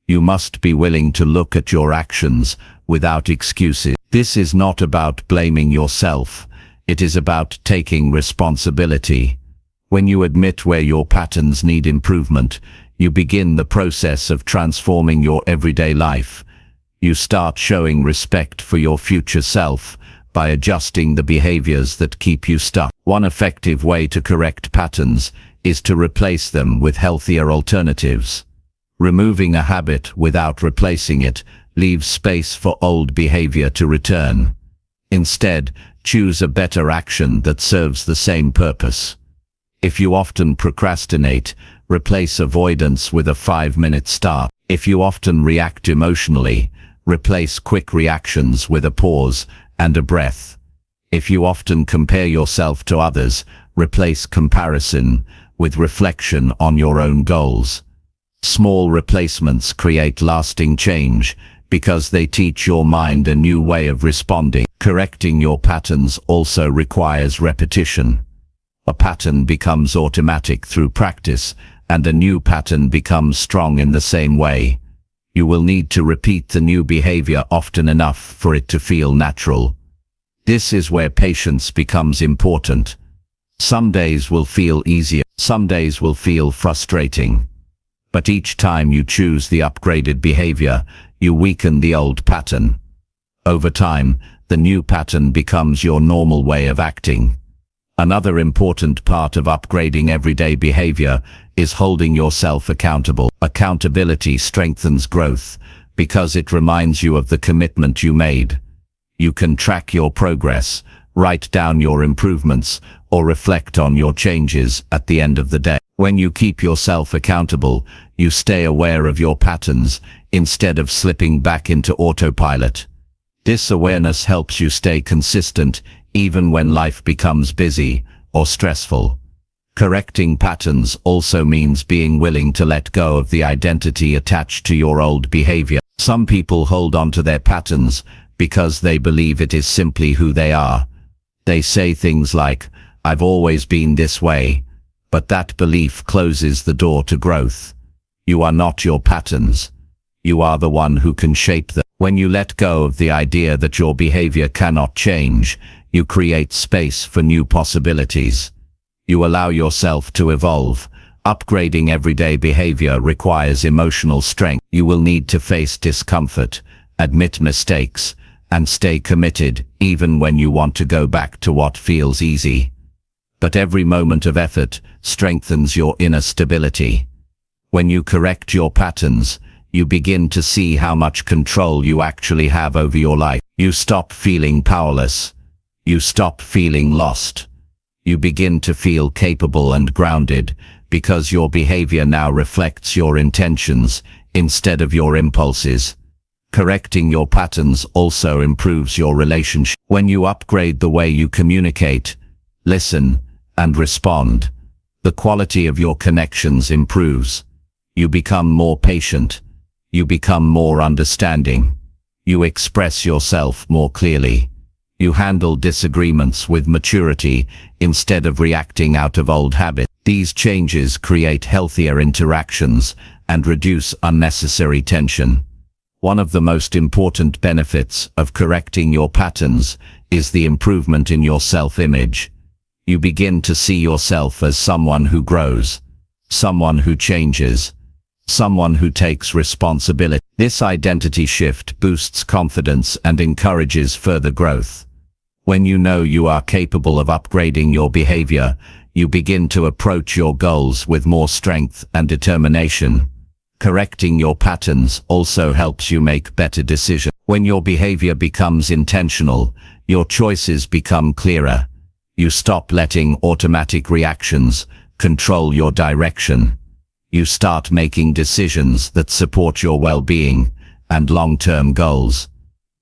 You must be willing to look at your actions without excuses. This is not about blaming yourself. It is about taking responsibility. When you admit where your patterns need improvement, you begin the process of transforming your everyday life. You start showing respect for your future self by adjusting the behaviors that keep you stuck. One effective way to correct patterns is to replace them with healthier alternatives. Removing a habit without replacing it leaves space for old behavior to return. Instead, choose a better action that serves the same purpose. If you often procrastinate, replace avoidance with a 5-minute start. If you often react emotionally, replace quick reactions with a pause and a breath. If you often compare yourself to others, replace comparison with reflection on your own goals. Small replacements create lasting change because they teach your mind a new way of responding. Correcting your patterns also requires repetition. A pattern becomes automatic through practice, and a new pattern becomes strong in the same way. You will need to repeat the new behavior often enough for it to feel natural. This is where patience becomes important. Some days will feel easier, some days will feel frustrating. But each time you choose the upgraded behavior, you weaken the old pattern. Over time, the new pattern becomes your normal way of acting. Another important part of upgrading everyday behavior is holding yourself accountable. Accountability strengthens growth because it reminds you of the commitment you made. You can track your progress, write down your improvements, or reflect on your changes at the end of the day. When you keep yourself accountable, you stay aware of your patterns instead of slipping back into autopilot. This awareness helps you stay consistent even when life becomes busy or stressful. Correcting patterns also means being willing to let go of the identity attached to your old behavior. Some people hold on to their patterns because they believe it is simply who they are. They say things like, "I've always been this way," but that belief closes the door to growth. You are not your patterns. You are the one who can shape them. When you let go of the idea that your behavior cannot change, you create space for new possibilities. You allow yourself to evolve. Upgrading everyday behavior requires emotional strength. You will need to face discomfort, admit mistakes, and stay committed even when you want to go back to what feels easy. But every moment of effort strengthens your inner stability. When you correct your patterns, you begin to see how much control you actually have over your life. You stop feeling powerless. You stop feeling lost. You begin to feel capable and grounded because your behavior now reflects your intentions instead of your impulses. Correcting your patterns also improves your relationship. When you upgrade the way you communicate, listen, and respond, the quality of your connections improves. You become more patient. You become more understanding. You express yourself more clearly. You handle disagreements with maturity instead of reacting out of old habits. These changes create healthier interactions and reduce unnecessary tension. One of the most important benefits of correcting your patterns is the improvement in your self-image. You begin to see yourself as someone who grows, someone who changes, someone who takes responsibility. This identity shift boosts confidence and encourages further growth. When you know you are capable of upgrading your behavior, you begin to approach your goals with more strength and determination. Correcting your patterns also helps you make better decisions. When your behavior becomes intentional, your choices become clearer. You stop letting automatic reactions control your direction. You start making decisions that support your well-being and long-term goals.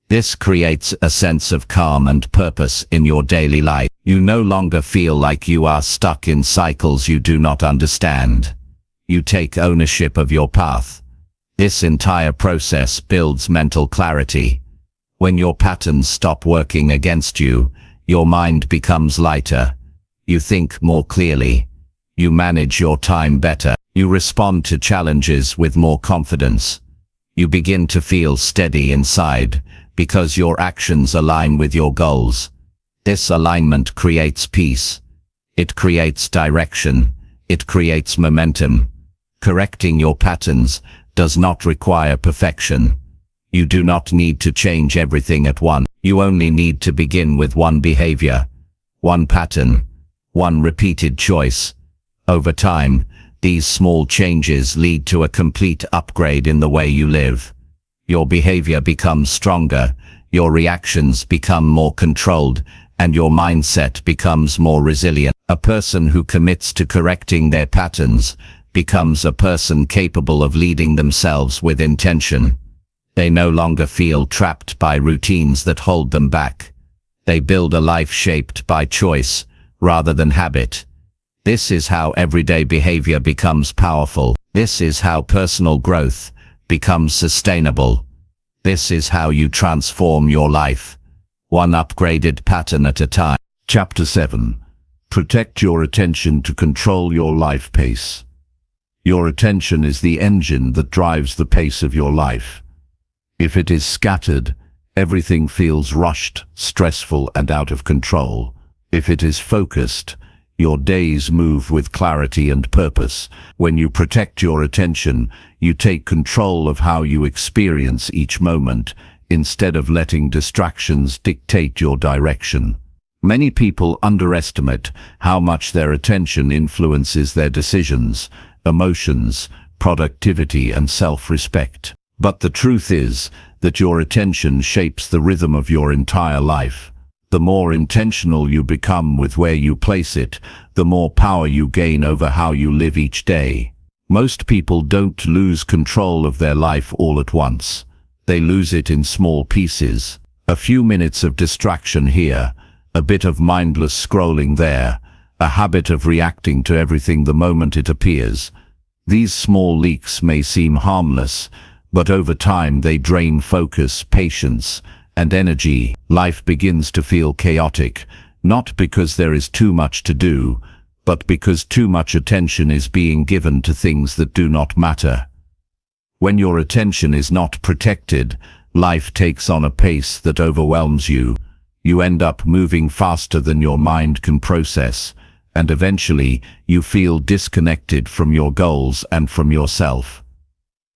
This creates a sense of calm and purpose in your daily life. You no longer feel like you are stuck in cycles you do not understand. You take ownership of your path. This entire process builds mental clarity. When your patterns stop working against you, your mind becomes lighter. You think more clearly. You manage your time better. You respond to challenges with more confidence. You begin to feel steady inside because your actions align with your goals. This alignment creates peace. It creates direction. It creates momentum. Correcting your patterns does not require perfection. You do not need to change everything at once. You only need to begin with one behavior, one pattern, one repeated choice. Over time, these small changes lead to a complete upgrade in the way you live. Your behavior becomes stronger, your reactions become more controlled, and your mindset becomes more resilient. A person who commits to correcting their patterns becomes a person capable of leading themselves with intention. They no longer feel trapped by routines that hold them back. They build a life shaped by choice rather than habit. This is how everyday behavior becomes powerful. This is how personal growth becomes sustainable. This is how you transform your life, one upgraded pattern at a time. Chapter 7. Protect your attention to control your life pace. Your attention is the engine that drives the pace of your life. If it is scattered, everything feels rushed, stressful, and out of control. If it is focused, your days move with clarity and purpose. When you protect your attention, you take control of how you experience each moment, instead of letting distractions dictate your direction. Many people underestimate how much their attention influences their decisions, emotions, productivity, and self-respect. But the truth is that your attention shapes the rhythm of your entire life. The more intentional you become with where you place it, the more power you gain over how you live each day. Most people don't lose control of their life all at once. They lose it in small pieces. A few minutes of distraction here, a bit of mindless scrolling there, a habit of reacting to everything the moment it appears. These small leaks may seem harmless, but over time they drain focus, patience, and energy. Life begins to feel chaotic, not because there is too much to do, but because too much attention is being given to things that do not matter. When your attention is not protected, life takes on a pace that overwhelms you. You end up moving faster than your mind can process, and eventually you feel disconnected from your goals and from yourself.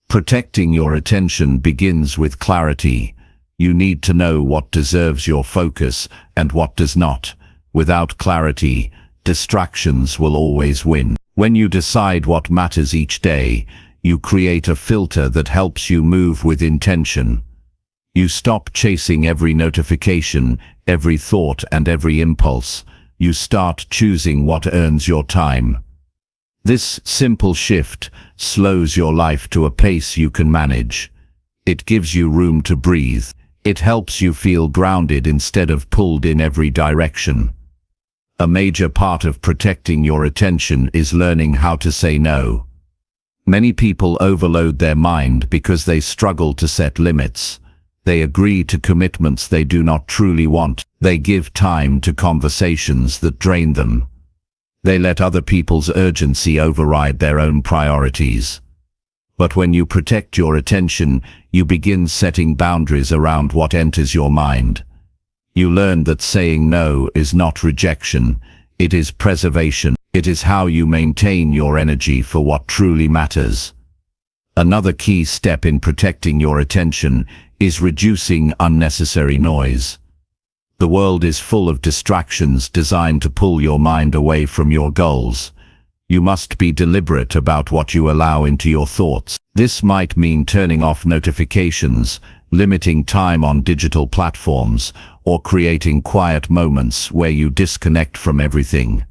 Protecting your attention begins with clarity. You need to know what deserves your focus and what does not. Without clarity, distractions will always win. When you decide what matters each day, you create a filter that helps you move with intention. You stop chasing every notification, every thought, and every impulse. You start choosing what earns your time. This simple shift slows your life to a pace you can manage. It gives you room to breathe. It helps you feel grounded instead of pulled in every direction. A major part of protecting your attention is learning how to say no. Many people overload their mind because they struggle to set limits. They agree to commitments they do not truly want. They give time to conversations that drain them. They let other people's urgency override their own priorities. But when you protect your attention, you begin setting boundaries around what enters your mind. You learn that saying no is not rejection, it is preservation. It is how you maintain your energy for what truly matters. Another key step in protecting your attention is reducing unnecessary noise. The world is full of distractions designed to pull your mind away from your goals. You must be deliberate about what you allow into your thoughts. This might mean turning off notifications, limiting time on digital platforms, or creating quiet moments where you disconnect from everything.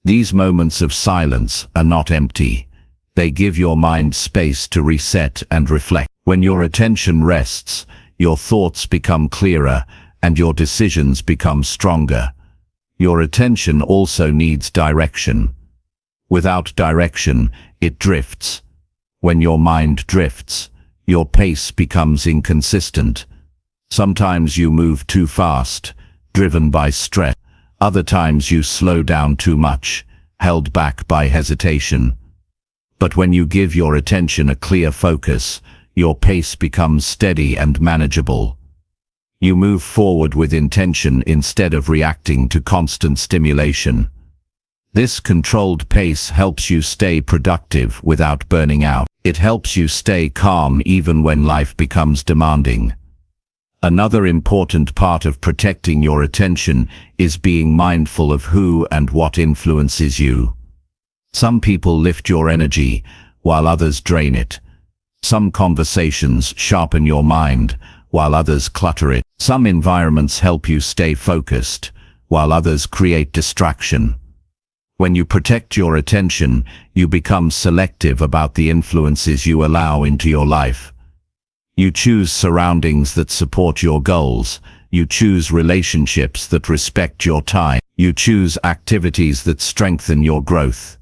These moments of silence are not empty. They give your mind space to reset and reflect. When your attention rests, your thoughts become clearer and your decisions become stronger. Your attention also needs direction. Without direction, it drifts. When your mind drifts, your pace becomes inconsistent. Sometimes you move too fast, driven by stress. Other times you slow down too much, held back by hesitation. But when you give your attention a clear focus, your pace becomes steady and manageable. You move forward with intention instead of reacting to constant stimulation. This controlled pace helps you stay productive without burning out. It helps you stay calm even when life becomes demanding. Another important part of protecting your attention is being mindful of who and what influences you. Some people lift your energy, while others drain it. Some conversations sharpen your mind, while others clutter it. Some environments help you stay focused, while others create distraction. When you protect your attention, you become selective about the influences you allow into your life. You choose surroundings that support your goals. You choose relationships that respect your time. You choose activities that strengthen your growth.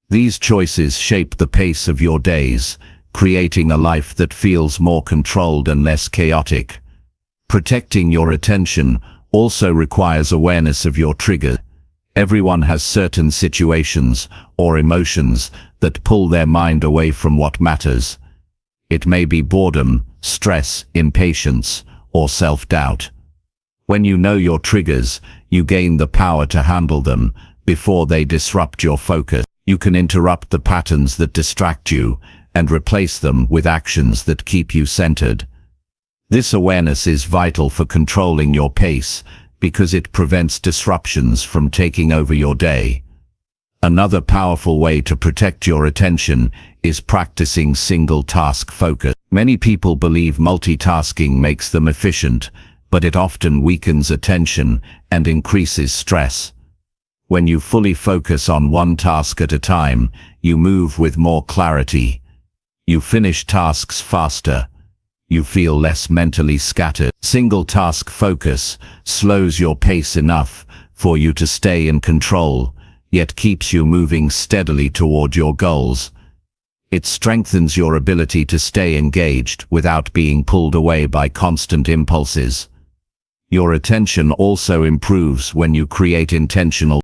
These choices shape the pace of your days, creating a life that feels more controlled and less chaotic. Protecting your attention also requires awareness of your triggers. Everyone has certain situations or emotions that pull their mind away from what matters. It may be boredom, stress, impatience, or self-doubt. When you know your triggers, you gain the power to handle them before they disrupt your focus. You can interrupt the patterns that distract you and replace them with actions that keep you centered. This awareness is vital for controlling your pace, because it prevents disruptions from taking over your day. Another powerful way to protect your attention is practicing single-task focus. Many people believe multitasking makes them efficient, but it often weakens attention and increases stress. When you fully focus on one task at a time, you move with more clarity. You finish tasks faster. You feel less mentally scattered. Single-task focus slows your pace enough for you to stay in control, yet keeps you moving steadily toward your goals. It strengthens your ability to stay engaged without being pulled away by constant impulses. Your attention also improves when you create intentional